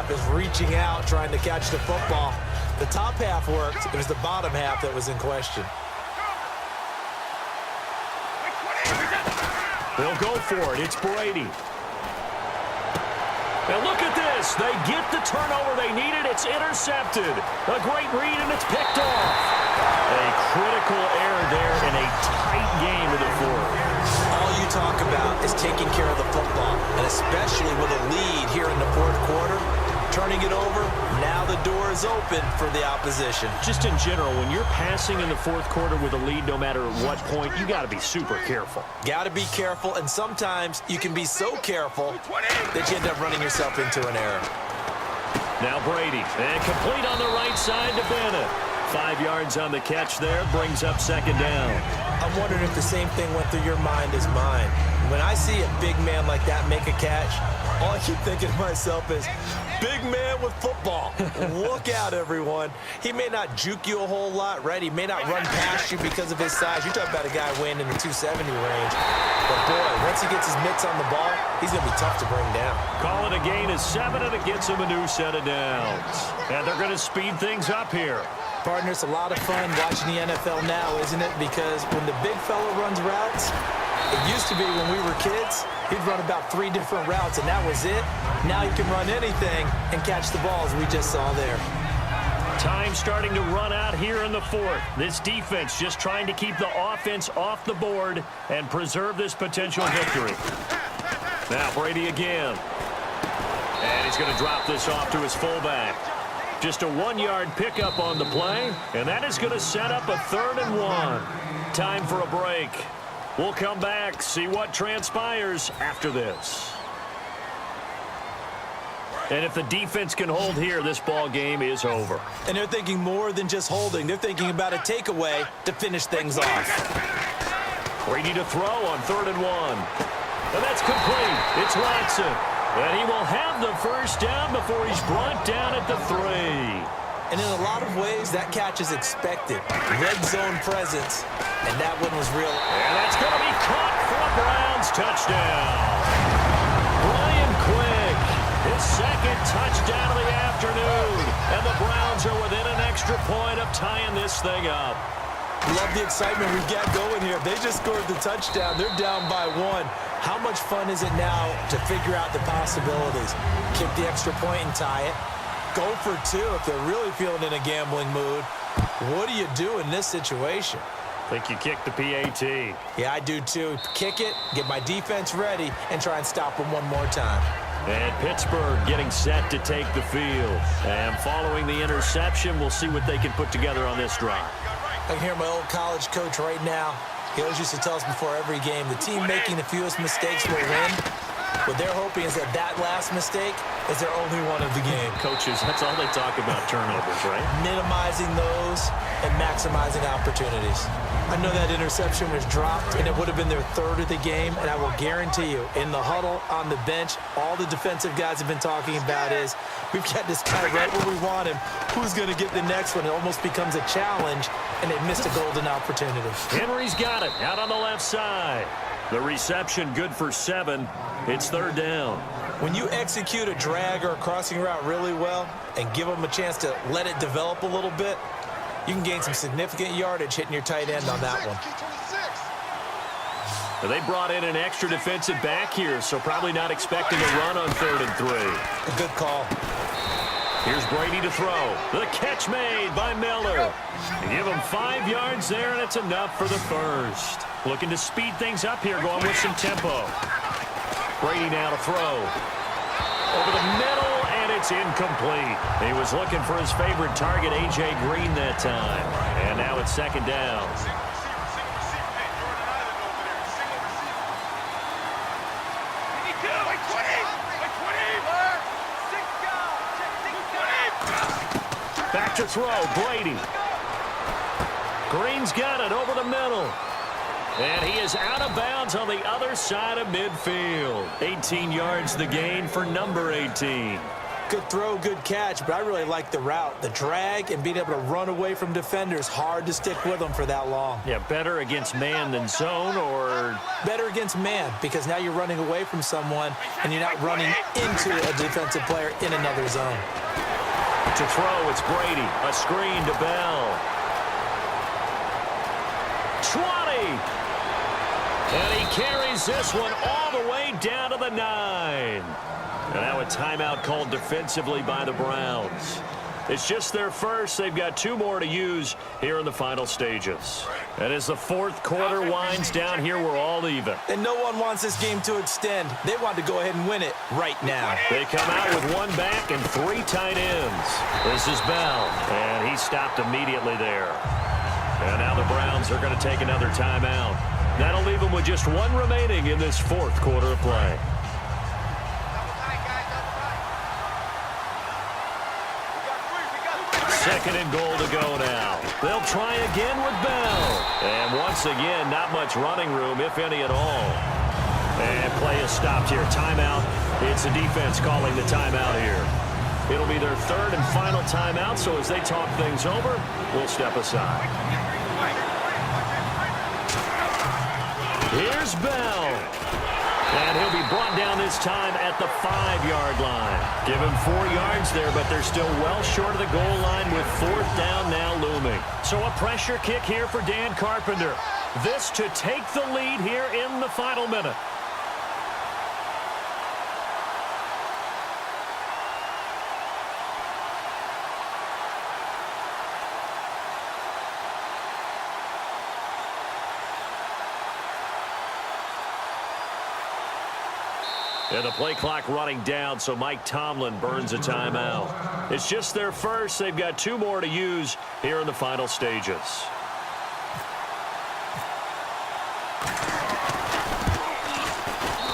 half is reaching out, trying to catch the football. The top half worked. It was the bottom half that was in question. They'll go for it. It's Brady. And look at this. They get the turnover they needed. It's intercepted. A great read, and it's picked off. A critical error there in a tight game in the fourth. All you talk about is taking care of the football, and especially with a lead here in the fourth quarter. Turning it over, now the door is open for the opposition. Just in general, when you're passing in the fourth quarter with a lead, no matter at what point, you got to be super careful. Got to be careful, and sometimes you can be so careful that you end up running yourself into an error. Now Brady, and complete on the right side to Bennett. 5 yards on the catch there, brings up second down. I'm wondering if the same thing went through your mind as mine. When I see a big man like that make a catch, all I keep thinking to myself is, big man with football. Look out, everyone. He may not juke you a whole lot, right? He may not run past you because of his size. You're talking about a guy weighing in the 270 range. But, boy, once he gets his mitts on the ball, he's going to be tough to bring down. Call it a gain of 7, and it gets him a new set of downs. And they're going to speed things up here. Partner, it's a lot of fun watching the NFL now, isn't it? Because when the big fella runs routes, it used to be when we were kids, he'd run about 3 different routes, and that was it. Now he can run anything and catch the balls we just saw there. Time starting to run out here in the fourth. This defense just trying to keep the offense off the board and preserve this potential victory. Now Brady again. And he's going to drop this off to his fullback. Just a 1-yard pickup on the play, and that is going to set up a 3rd and 1. Time for a break. We'll come back, see what transpires after this. And if the defense can hold here, this ball game is over. And they're thinking more than just holding. They're thinking about a takeaway to finish things off. Brady to throw on 3rd and 1. And that's complete. It's Watson. And he will have the first down before he's brought down at the 3. And in a lot of ways, that catch is expected. Red zone presence, and that one was real. And that's going to be caught for a Browns touchdown. Brian Quick, his 2nd touchdown of the afternoon. And the Browns are within an extra point of tying this thing up. Love the excitement we've got going here. If they just scored the touchdown, they're down by 1. How much fun is it now to figure out the possibilities? Kick the extra point and tie it. Go for 2 if they're really feeling in a gambling mood. What do you do in this situation? I think you kick the PAT. Yeah, I do too. Kick it, get my defense ready, and try and stop them one more time. And Pittsburgh getting set to take the field. And following the interception, we'll see what they can put together on this drive. I can hear my old college coach right now. He always used to tell us before every game, the team making the fewest mistakes will win. What they're hoping is that that last mistake is their only one of the game. Coaches, that's all they talk about, turnovers, right? Minimizing those and maximizing opportunities. I know that interception was dropped, and it would have been their 3rd of the game, and I will guarantee you, in the huddle, on the bench, all the defensive guys have been talking about is, we've got this guy right where we want him. Who's going to get the next one? It almost becomes a challenge, and they missed a golden opportunity. Henry's got it out on the left side. The reception good for 7. It's 3rd down. When you execute a drag or a crossing route really well and give them a chance to let it develop a little bit, you can gain some significant yardage hitting your tight end on that one. They brought in an extra defensive back here, so probably not expecting a run on 3rd and 3. A good call. Here's Brady to throw. The catch made by Miller. They give him 5 yards there, and it's enough for the first. Looking to speed things up here, going with some tempo. Brady now to throw. Over the middle, and it's incomplete. He was looking for his favorite target, A.J. Green, that time. And now it's 2nd down. Back to throw, Brady. Green's got it over the middle. And he is out of bounds on the other side of midfield. 18 yards the gain for number 18. Good throw, good catch, but I really like the route. The drag and being able to run away from defenders, hard to stick with them for that long. Yeah, better against man than zone, or? Better against man, because now you're running away from someone and you're not running into a defensive player in another zone. To throw, it's Brady. A screen to Bell. 20! And he carries this one all the way down to the 9. And now a timeout called defensively by the Browns. It's just their first. They've got 2 more to use here in the final stages. And as the fourth quarter winds down here, we're all even. And no one wants this game to extend. They want to go ahead and win it right now. They come out with 1 back and 3 tight ends. This is Bell, and he stopped immediately there. And now the Browns are going to take another timeout. That'll leave them with just 1 remaining in this fourth quarter of play. Second and goal to go now. They'll try again with Bell. And once again, not much running room, if any at all. And play is stopped here. Timeout. It's the defense calling the timeout here. It'll be their 3rd and final timeout, so as they talk things over, we'll step aside. Here's Bell. And he'll be brought down this time at the 5-yard line. Give him 4 yards there, but they're still well short of the goal line with 4th down now looming. So a pressure kick here for Dan Carpenter. This to take the lead here in the final minute. And the play clock running down, so Mike Tomlin burns a timeout. It's just their first. They've got 2 more to use here in the final stages.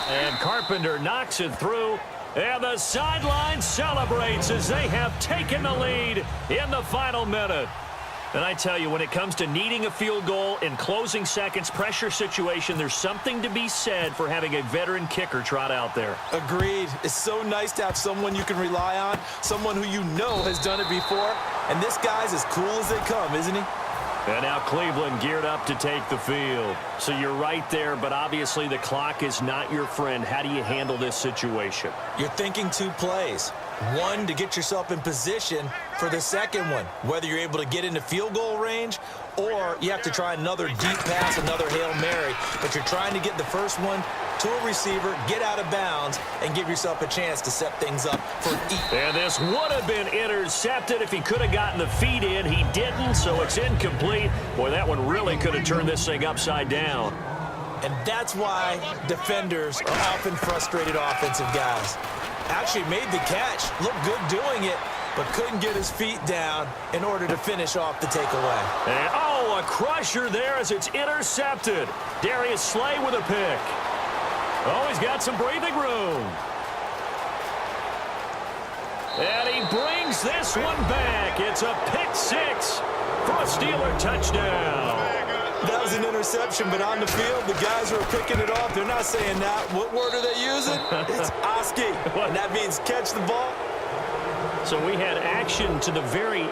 And Carpenter knocks it through. And the sideline celebrates as they have taken the lead in the final minute. And I tell you, when it comes to needing a field goal in closing seconds, pressure situation, there's something to be said for having a veteran kicker trot out there. Agreed. It's so nice to have someone you can rely on, someone who you know has done it before. And this guy's as cool as they come, isn't he? And now Cleveland geared up to take the field. So you're right there, but obviously the clock is not your friend. How do you handle this situation? You're thinking 2 plays. 1 to get yourself in position for the second one, whether you're able to get into field goal range or you have to try another deep pass, another Hail Mary, but you're trying to get the first one to a receiver, get out of bounds, and give yourself a chance to set things up for an And this would have been intercepted if he could have gotten the feet in. He didn't, so it's incomplete. Boy, that one really could have turned this thing upside down. And that's why defenders are often frustrated offensive guys. Actually made the catch, looked good doing it, but couldn't get his feet down in order to finish off the takeaway. And, oh, a crusher there as it's intercepted. Darius Slay with a pick. Oh, he's got some breathing room. And he brings this one back. It's a pick 6 for a Steeler touchdown. That was an interception, but on the field, the guys who are picking it off, they're not saying that. What word are they using? It's Oski, and that means catch the ball. So we had action to the very